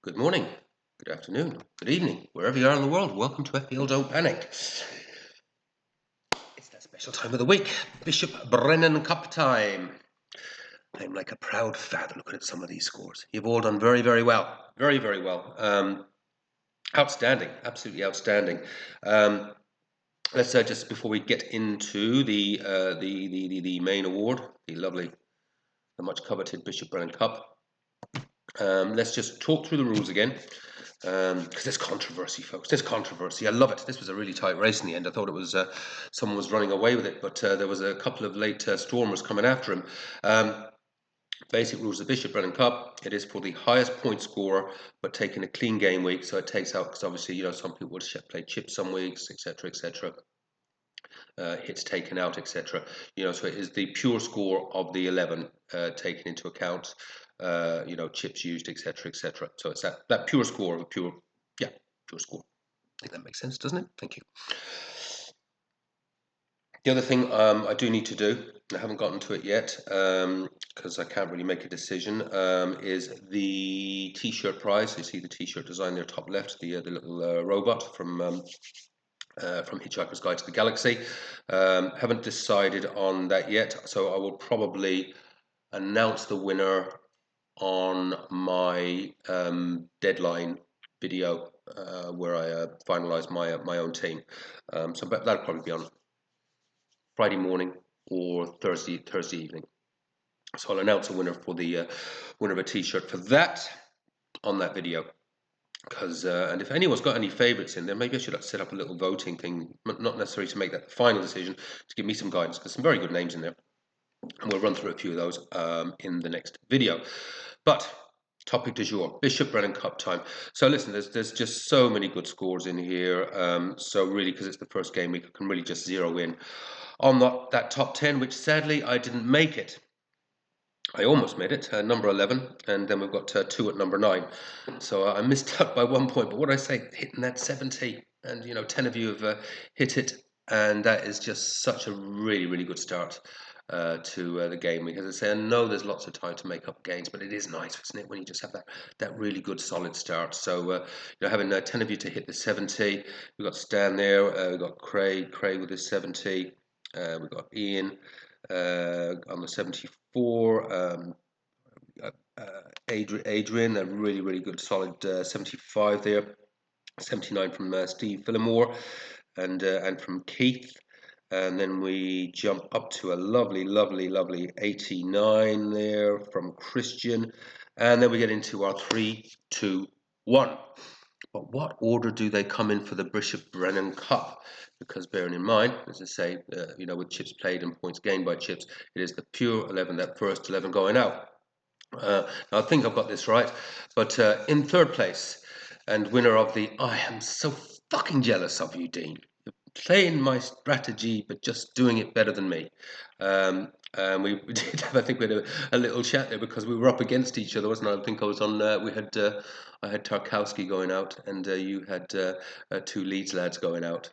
Good morning, good afternoon, good evening, wherever you are in the world. Welcome to FPL Don't Panic. It's that special time of the week, Bishop Brennan Cup time. I'm like a proud father looking at some of these scores. You've all done very, very well. Very, very well. Outstanding, absolutely outstanding. Let's just before we get into the main award, the lovely, the much coveted Bishop Brennan Cup. Let's just talk through the rules again, because there's controversy, folks. There's controversy. I love it. This was a really tight race in the end. I thought it was someone was running away with it, but there was a couple of late stormers coming after him. Basic rules of the Bishop Brennan Cup. It is for the highest point scorer, but taking a clean game week. So it takes out, because obviously, some people would play chips some weeks, etc., etc. Hits taken out, etc. So it is the pure score of the 11 taken into account. Chips used, etc., etc. So it's that pure score of a pure score. I think that makes sense, doesn't it? Thank you. The other thing I do need to do, I haven't gotten to it yet because I can't really make a decision, is the T-shirt prize. You see the T-shirt design there, top left, the little robot from Hitchhiker's Guide to the Galaxy. Haven't decided on that yet, so I will probably announce the winner on my deadline video where I finalise my own team. So that'll probably be on Friday morning or Thursday evening. So I'll announce a winner for the winner of a T-shirt for that on that video. Because and if anyone's got any favourites in there, maybe I should set up a little voting thing, not necessarily to make that the final decision, to give me some guidance, because some very good names in there. And we'll run through a few of those in the next video. But topic du jour, Bishop Brennan Cup time. So listen, there's just so many good scores in here. So really, because it's the first game week, I can really just zero in on that top 10, which sadly I didn't make it. I almost made it, number 11, and then we've got 2 at number 9. So I missed out by 1 point. But what I say, hitting that 70, and 10 of you have hit it, and that is just such a really, really good start to the game week. As I say, I know there's lots of time to make up gains, but it is nice, isn't it, when you just have that really good solid start. So having 10 of you to hit the 70, we've got Stan there, we've got Craig with his 70, we've got Ian on the 74. Adrian, a really, really good solid 75 there. 79 from Steve Fillimore and from Keith. And then we jump up to a lovely, lovely, lovely 89 there from Christian. And then we get into our 3, 2, 1. But what order do they come in for the Bishop Brennan Cup? Because bearing in mind, as I say, with chips played and points gained by chips, it is the pure 11, that first 11 going out. Now I think I've got this right, but in third place and winner of the, I am so fucking jealous of you, Dean. You're playing my strategy, but just doing it better than me. We did have, I think we had a little chat there because we were up against each other, wasn't I? I think I was on, I had Tarkowski going out and you had 2 Leeds lads going out.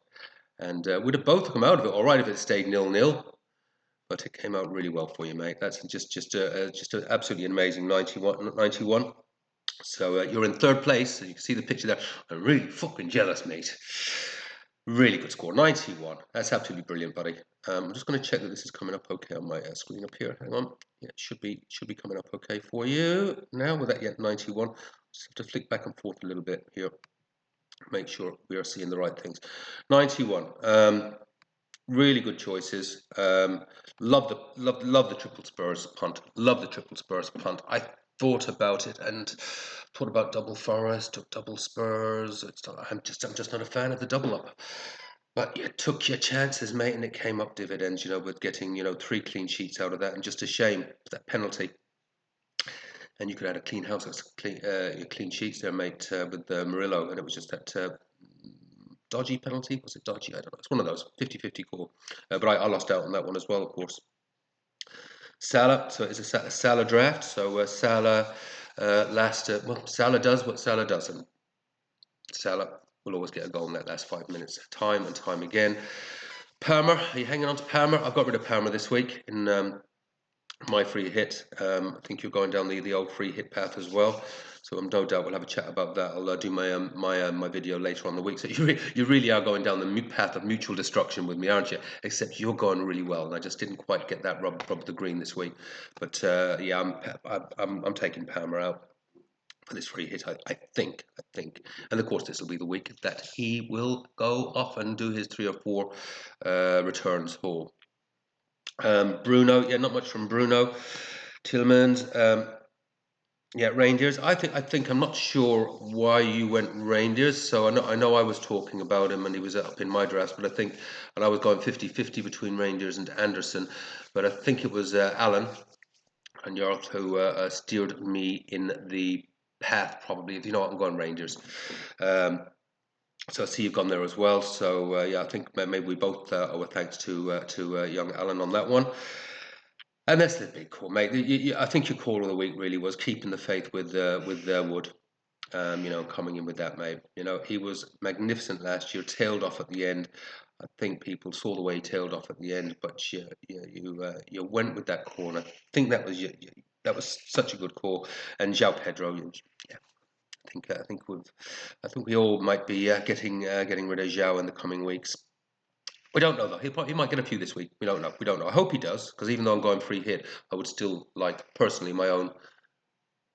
And we'd have both come out of it all right if it stayed 0-0. But it came out really well for you, mate. That's just an absolutely amazing 91. So you're in third place. So you can see the picture there. I'm really fucking jealous, mate. Really good score, 91. That's absolutely brilliant, buddy. I'm just going to check that this is coming up okay on my screen up here. Hang on. Yeah, it should be coming up okay for you now. With that, yet 91. Just have to flick back and forth a little bit here. Make sure we are seeing the right things. 91. Really good choices. Love the triple Spurs punt. Love the triple Spurs punt. I thought about it and thought about double Forest, took double Spurs. I'm just not a fan of the double up. But you took your chances, mate, and it came up dividends. With getting 3 clean sheets out of that, and just a shame that penalty. And you could add a clean house, clean sheets there, mate, with Murillo, and it was just that. Dodgy penalty? Was it dodgy? I don't know. It's one of those 50-50 call. But I lost out on that one as well, of course. Salah. So it's a Salah draft. So Salah Salah does what Salah doesn't. Salah will always get a goal in that last 5 minutes, time and time again. Palmer. Are you hanging on to Palmer? I've got rid of Palmer this week in my free hit. I think you're going down the old free hit path as well. So I'm no doubt we'll have a chat about that. I'll do my video later on in the week. So you really are going down the path of mutual destruction with me, aren't you? Except you're going really well, and I just didn't quite get that rub the green this week. But yeah, I'm taking Palmer out for this free hit. I think, and of course this will be the week that he will go off and do his 3 or 4 returns for. Bruno, yeah, not much from Bruno. Tillmans, yeah, reindeers. I think I'm not sure why you went reindeers. So I know I was talking about him and he was up in my drafts, but I think, and I was going 50-50 between reindeers and Anderson, but I think it was Alan and York who steered me in the path. Probably, you know what, I'm going reindeers. So I see you've gone there as well. So yeah, I think maybe we both owe a thanks to young Alan on that one. And that's the big call, mate. I think your call of the week really was keeping the faith with Wood. You know, coming in with that, mate. You know, he was magnificent last year. Tailed off at the end. I think people saw the way he tailed off at the end, but you went with that call. And I think that was such a good call. And João Pedro, yeah, I think we all might be getting rid of João in the coming weeks. We don't know though. He might get a few this week. We don't know. I hope he does, because even though I'm going free hit, I would still like personally my own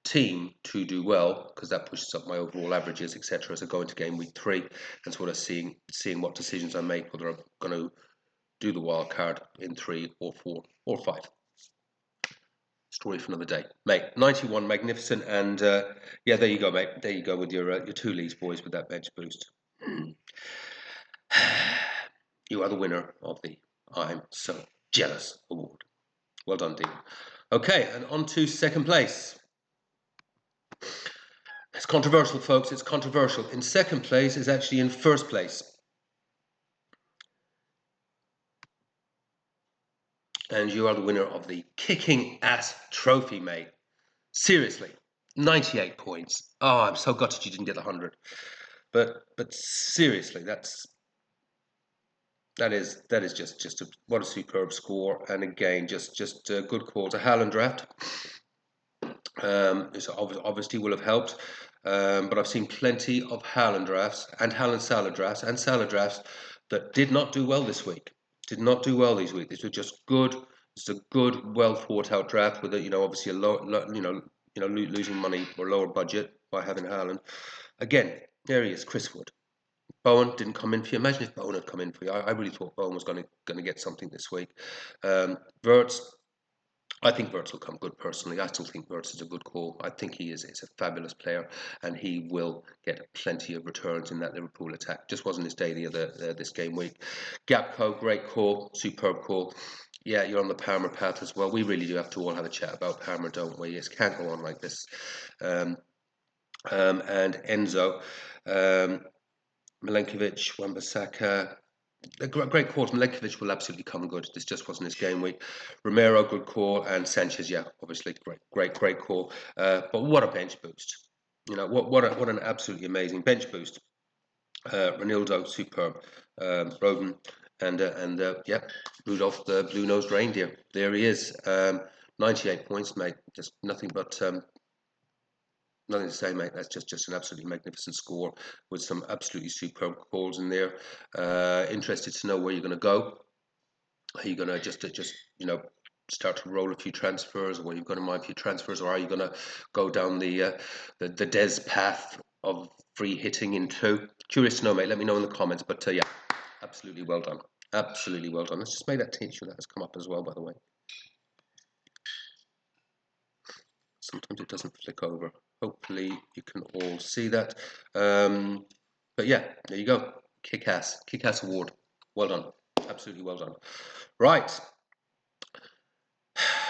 team to do well, because that pushes up my overall averages, etc. As I go into game week 3 and sort of seeing what decisions I make, whether I'm going to do the wild card in 3 or 4 or 5. Story for another day, mate. 91, magnificent, and yeah, there you go, mate. There you go with your 2 leagues, boys, with that bench boost. You are the winner of the I'm So Jealous award. Well done, Dean. Okay, and on to second place. It's controversial, folks. It's controversial. In second place is actually in first place. And you are the winner of the Kicking Ass Trophy, mate. Seriously, 98 points. Oh, I'm so gutted you didn't get 100. But seriously, that is just what a superb score. And again, just a good call to Haaland draft. This obviously will have helped. But I've seen plenty of Haaland drafts and Haaland salad drafts and salad drafts that did not do well this week. Did not do well these weeks. These were just good. It's a good, well thought out draft with obviously a losing money or lower budget by having Haaland. Again, there he is, Chris Wood. Bowen didn't come in for you. Imagine if Bowen had come in for you. I really thought Bowen was going to get something this week. Verts, I think Verts will come good personally. I still think Verts is a good call. I think he is a fabulous player, and he will get plenty of returns in that Liverpool attack. Just wasn't his day this game week. Gapco, great call, superb call. Yeah, you're on the Palmer path as well. We really do have to all have a chat about Palmer, don't we? It can't go on like this. And Enzo, Milenkovic, Wan-Bissaka. A great call. Milenkovic will absolutely come good. This just wasn't his game week. Romero, good call, and Sanchez, yeah, obviously great call. But what a bench boost! You know what an absolutely amazing bench boost. Ronaldo, superb. Roden and yeah, Rudolph the blue-nosed reindeer. There he is. 98 points, mate. Just nothing to say, mate. That's just an absolutely magnificent score with some absolutely superb calls in there. Interested to know where you're going to go. Are you going to just start to roll a few transfers, or are you going to mind a few transfers, or are you going to go down the Des path of free hitting in 2? Curious to know, mate. Let me know in the comments. But yeah, absolutely well done. Absolutely well done. Let's just make that sure that has come up as well, by the way. Sometimes it doesn't flick over. Hopefully you can all see that. But yeah, there you go. Kick-ass award. Well done. Absolutely well done. Right.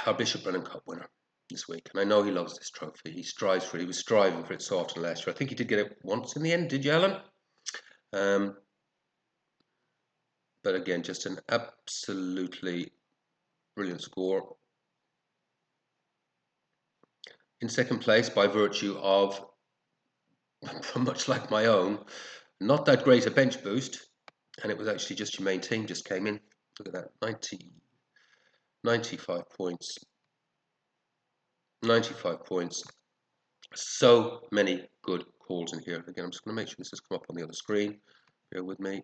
Our Bishop Brennan Cup winner this week. And I know he loves this trophy. He strives for it. He was striving for it so often last year. I think he did get it once in the end. Did you, Alan? But again, just an absolutely brilliant score. In second place, by virtue of, much like my own, not that great a bench boost, and it was actually just your main team just came in. Look at that, 95 points. 95 points. So many good calls in here. Again, I'm just going to make sure this has come up on the other screen. Bear with me. It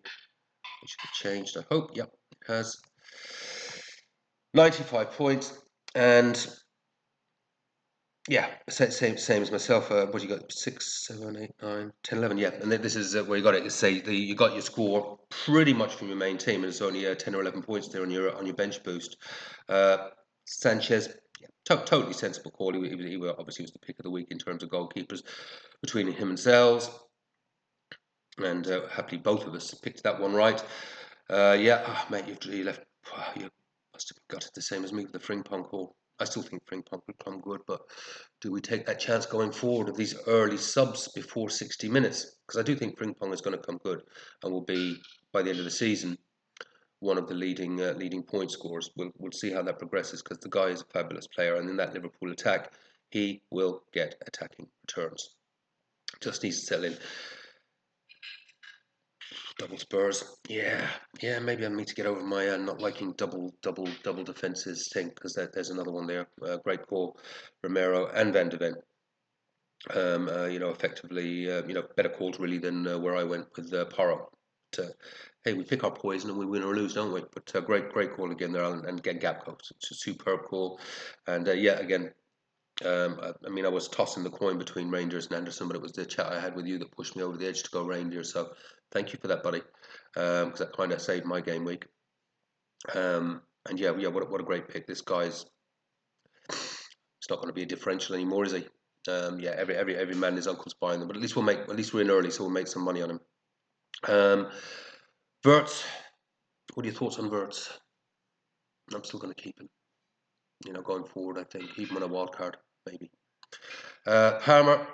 should have changed, I hope. Yep, it has. 95 points. And yeah, same as myself. What you got? 6, 7, 8, 9, 10, 11. Yeah, and then this is where you got it. You got your score pretty much from your main team, and it's only 10 or 11 points there on your bench boost. Sanchez, yeah, totally sensible call. He obviously was the pick of the week in terms of goalkeepers between him and Sells, and happily both of us picked that one right. Mate, you left. You must have got it the same as me with the Frimpong call. I still think Frimpong will come good, but do we take that chance going forward of these early subs before 60 minutes? Because I do think Frimpong is going to come good and will be, by the end of the season, one of the leading point scorers. We'll see how that progresses, because the guy is a fabulous player, and in that Liverpool attack, he will get attacking returns. Just needs to settle in. Double Spurs. Yeah, maybe I need to get over my not liking double defenses thing, because there's another one there. Great call, Romero and Van de Ven. Effectively, better calls really than where I went with Porro. Hey, we pick our poison and we win or lose, don't we? But great call again there, Alan, and again Gapco. It's a superb call, and again. I was tossing the coin between Rangers and Anderson, but it was the chat I had with you that pushed me over the edge to go Rangers. So thank you for that, buddy, because that kind of saved my game week. What a great pick. This guy's, it's not going to be a differential anymore, is he? Every man his uncle's buying them, but at least we're in early, so we'll make some money on him. Wirtz, what are your thoughts on Wirtz? I'm still going to keep him. Going forward, I think even on a wild card, maybe. Palmer,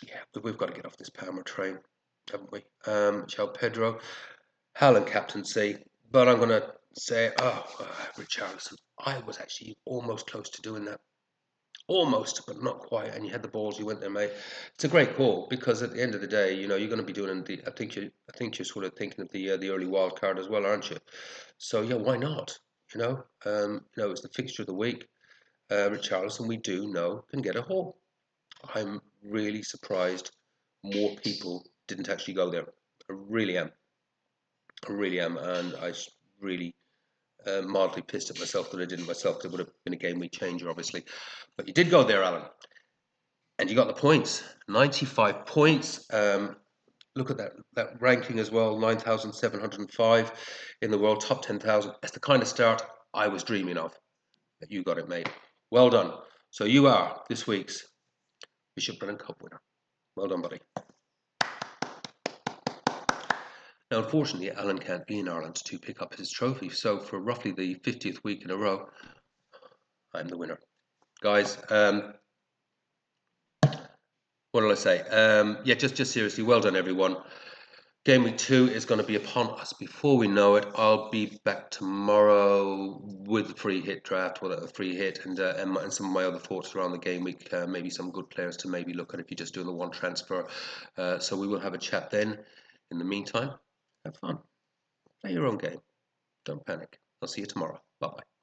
yeah, we've got to get off this Palmer train, haven't we? João Pedro, Haaland captaincy, but I'm going to say, Richarlison. I was actually almost close to doing that. Almost, but not quite. And you had the balls, you went there, mate. It's a great call, because at the end of the day, you're going to be doing I think you're sort of thinking of the early wild card as well, aren't you? So yeah, why not? It's the fixture of the week. Richarlison, we do know, can get a haul. I'm really surprised more people didn't actually go there. I really am. And I really mildly pissed at myself that I didn't myself, because it would have been a game week changer, obviously. But you did go there, Alan, and you got the points. 95 points. Look at that ranking as well. 9,705 in the world, top 10,000. That's the kind of start I was dreaming of. That you got it, mate. Well done. So you are this week's Bishop Brennan Cup winner. Well done, buddy. Now, unfortunately, Alan can't be in Ireland to pick up his trophy, so for roughly the 50th week in a row, I'm the winner. Guys, what did I say? Just seriously, well done, everyone. Game week 2 is going to be upon us before we know it. I'll be back tomorrow with the free hit draft, a free hit, and some of my other thoughts around the game week. Maybe some good players to maybe look at if you're just doing the one transfer. So we will have a chat then. In the meantime, have fun. Play your own game. Don't panic. I'll see you tomorrow. Bye-bye.